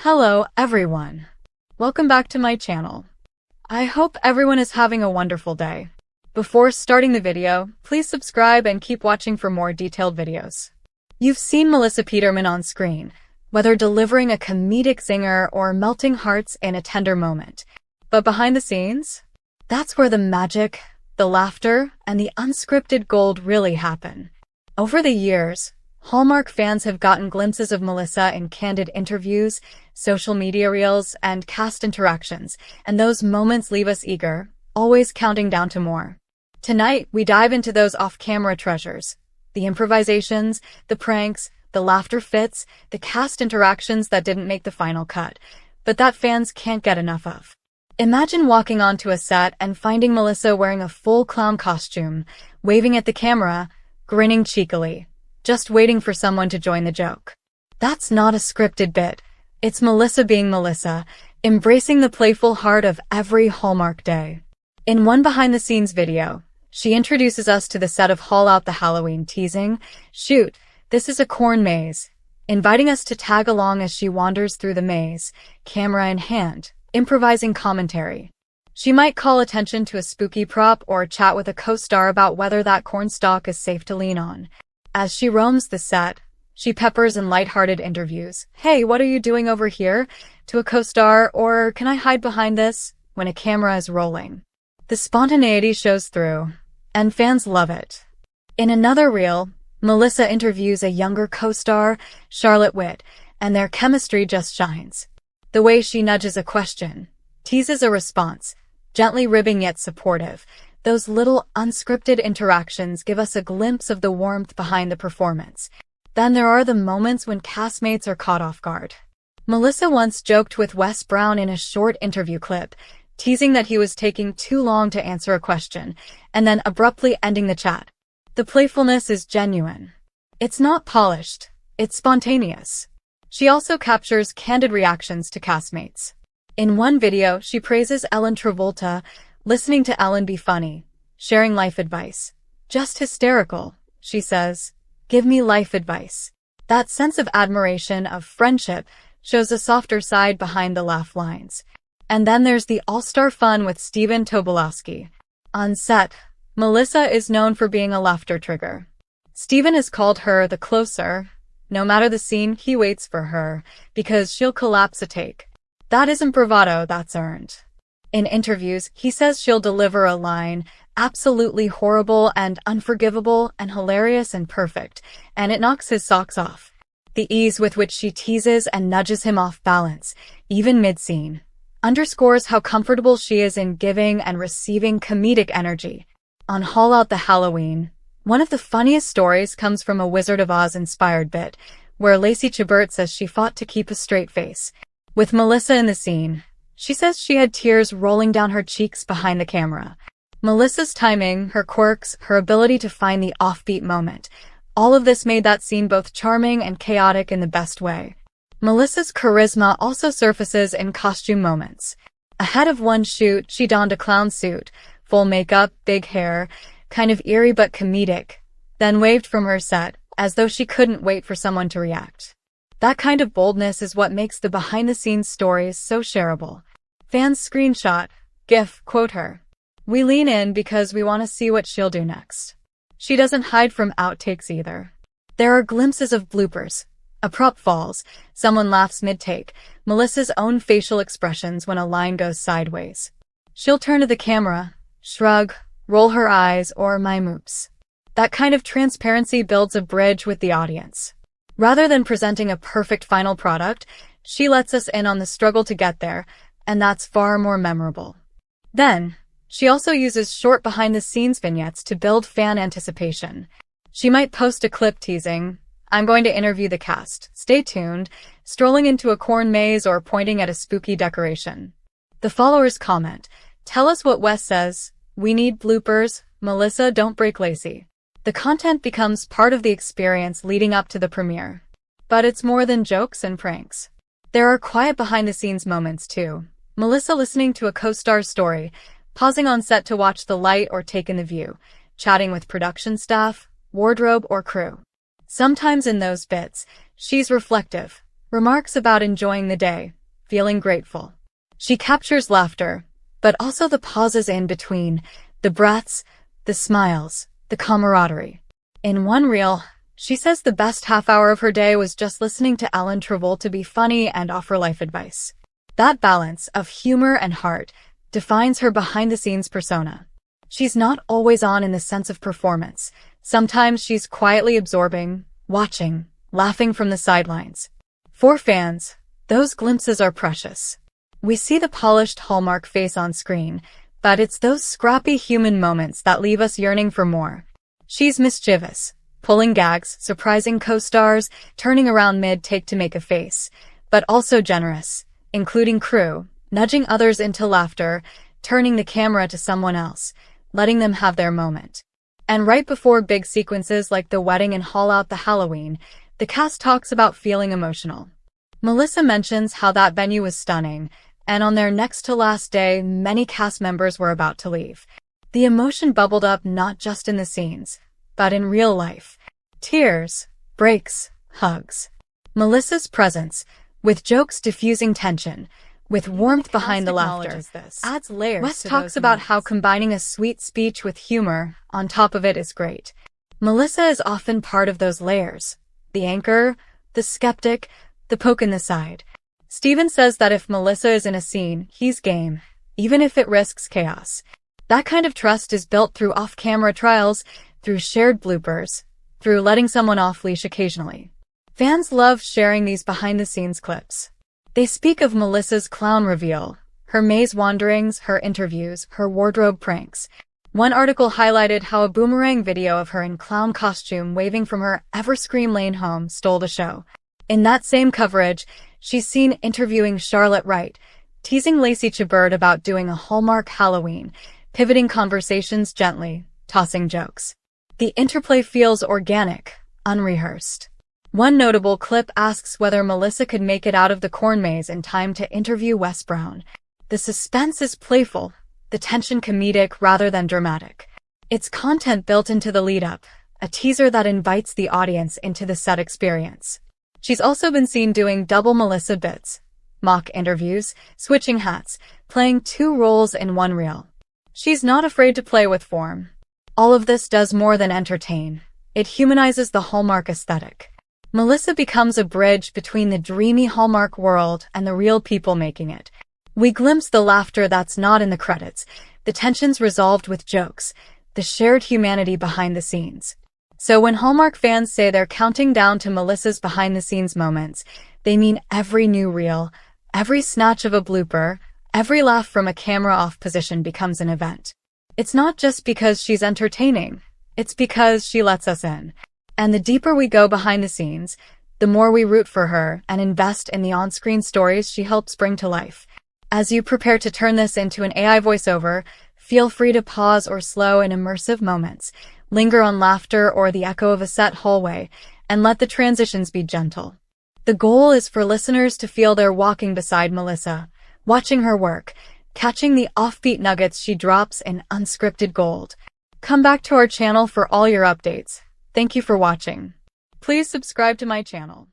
Hello, everyone. Welcome back to my channel. I hope everyone is having a wonderful day. Before starting the video, please subscribe and keep watching for more detailed videos. You've seen Melissa Peterman on screen, whether delivering a comedic zinger or melting hearts in a tender moment. But behind the scenes, that's where the magic, the laughter, and the unscripted gold really happen. Over the years, Hallmark fans have gotten glimpses of Melissa in candid interviews, social media reels, and cast interactions, and those moments leave us eager, always counting down to more. Tonight, we dive into those off-camera treasures, the improvisations, the pranks, the laughter fits, the cast interactions that didn't make the final cut, but that fans can't get enough of. Imagine walking onto a set and finding Melissa wearing a full clown costume, waving at the camera, grinning cheekily, just waiting for someone to join the joke. That's not a scripted bit. It's Melissa being Melissa, embracing the playful heart of every Hallmark day. In one behind-the-scenes video, she introduces us to the set of Haul Out the Halloween, teasing, "Shoot, this is a corn maze," inviting us to tag along as she wanders through the maze, camera in hand, improvising commentary. She might call attention to a spooky prop or chat with a co-star about whether that corn stalk is safe to lean on. As she roams the set, she peppers in lighthearted interviews. "Hey, what are you doing over here?" to a co-star, or "Can I hide behind this?" when a camera is rolling. The spontaneity shows through, and fans love it. In another reel, Melissa interviews a younger co-star, Charlotte Witt, and their chemistry just shines. The way she nudges a question, teases a response, gently ribbing yet supportive. Those little unscripted interactions give us a glimpse of the warmth behind the performance. Then there are the moments when castmates are caught off guard. Melissa once joked with Wes Brown in a short interview clip, teasing that he was taking too long to answer a question, and then abruptly ending the chat. The playfulness is genuine. It's not polished, it's spontaneous. She also captures candid reactions to castmates. In one video, she praises Ellen Travolta, listening to Ellen be funny, sharing life advice. "Just hysterical," she says. "Give me life advice." That sense of admiration, of friendship, shows a softer side behind the laugh lines. And then there's the all-star fun with Stephen Tobolowsky. On set, Melissa is known for being a laughter trigger. Stephen has called her the closer. No matter the scene, he waits for her, because she'll collapse a take. That isn't bravado, that's earned. In interviews, he says she'll deliver a line, absolutely horrible and unforgivable and hilarious and perfect, and it knocks his socks off. The ease with which she teases and nudges him off balance, even mid-scene, underscores how comfortable she is in giving and receiving comedic energy. On Haul Out the Halloween, one of the funniest stories comes from a Wizard of Oz-inspired bit, where Lacey Chabert says she fought to keep a straight face. With Melissa in the scene, she says she had tears rolling down her cheeks behind the camera. Melissa's timing, her quirks, her ability to find the offbeat moment, all of this made that scene both charming and chaotic in the best way. Melissa's charisma also surfaces in costume moments. Ahead of one shoot, she donned a clown suit, full makeup, big hair, kind of eerie but comedic, then waved from her set, as though she couldn't wait for someone to react. That kind of boldness is what makes the behind-the-scenes stories so shareable. Fans screenshot, GIF, quote her. "We lean in because we want to see what she'll do next." She doesn't hide from outtakes either. There are glimpses of bloopers. A prop falls, someone laughs mid-take, Melissa's own facial expressions when a line goes sideways. She'll turn to the camera, shrug, roll her eyes, or mime oops. That kind of transparency builds a bridge with the audience. Rather than presenting a perfect final product, she lets us in on the struggle to get there, and that's far more memorable. Then, she also uses short behind-the-scenes vignettes to build fan anticipation. She might post a clip teasing, "I'm going to interview the cast, stay tuned," strolling into a corn maze or pointing at a spooky decoration. The followers comment, "Tell us what Wes says, we need bloopers, Melissa, don't break Lacey." The content becomes part of the experience leading up to the premiere. But it's more than jokes and pranks. There are quiet behind-the-scenes moments too. Melissa listening to a co-star's story, pausing on set to watch the light or take in the view, chatting with production staff, wardrobe, or crew. Sometimes in those bits, she's reflective, remarks about enjoying the day, feeling grateful. She captures laughter, but also the pauses in between, the breaths, the smiles, the camaraderie. In one reel, she says the best half hour of her day was just listening to Ellen Travolta be funny and offer life advice. That balance of humor and heart defines her behind-the-scenes persona. She's not always on in the sense of performance. Sometimes she's quietly absorbing, watching, laughing from the sidelines. For fans, those glimpses are precious. We see the polished Hallmark face on screen, but it's those scrappy human moments that leave us yearning for more. She's mischievous, pulling gags, surprising co-stars, turning around mid-take to make a face, but also generous, including crew, nudging others into laughter, turning the camera to someone else, letting them have their moment. And right before big sequences like the wedding and Haul Out the Halloween, the cast talks about feeling emotional. Melissa mentions how that venue was stunning, and on their next-to-last day, many cast members were about to leave. The emotion bubbled up not just in the scenes, but in real life. Tears, breaks, hugs. Melissa's presence, with jokes diffusing tension, with warmth behind the laughter, adds layers. Wes talks about how combining a sweet speech with humor on top of it is great. Melissa is often part of those layers. The anchor, the skeptic, the poke in the side. Steven says that if Melissa is in a scene, he's game, even if it risks chaos. That kind of trust is built through off-camera trials, through shared bloopers, through letting someone off-leash occasionally. Fans love sharing these behind-the-scenes clips. They speak of Melissa's clown reveal, her maze wanderings, her interviews, her wardrobe pranks. One article highlighted how a boomerang video of her in clown costume waving from her Everscream Lane home stole the show. In that same coverage, she's seen interviewing Charlotte Wright, teasing Lacey Chabert about doing a Hallmark Halloween, pivoting conversations gently, tossing jokes. The interplay feels organic, unrehearsed. One notable clip asks whether Melissa could make it out of the corn maze in time to interview Wes Brown. The suspense is playful, the tension comedic rather than dramatic. It's content built into the lead-up, a teaser that invites the audience into the set experience. She's also been seen doing double Melissa bits, mock interviews, switching hats, playing two roles in one reel. She's not afraid to play with form. All of this does more than entertain. It humanizes the Hallmark aesthetic. Melissa becomes a bridge between the dreamy Hallmark world and the real people making it. We glimpse the laughter that's not in the credits, the tensions resolved with jokes, the shared humanity behind the scenes. So when Hallmark fans say they're counting down to Melissa's behind-the-scenes moments, they mean every new reel, every snatch of a blooper, every laugh from a camera-off position becomes an event. It's not just because she's entertaining, it's because she lets us in. And the deeper we go behind the scenes, the more we root for her and invest in the on-screen stories she helps bring to life. As you prepare to turn this into an AI voiceover, feel free to pause or slow in immersive moments, linger on laughter or the echo of a set hallway, and let the transitions be gentle. The goal is for listeners to feel they're walking beside Melissa, watching her work, catching the offbeat nuggets she drops in unscripted gold. Come back to our channel for all your updates. Thank you for watching. Please subscribe to my channel.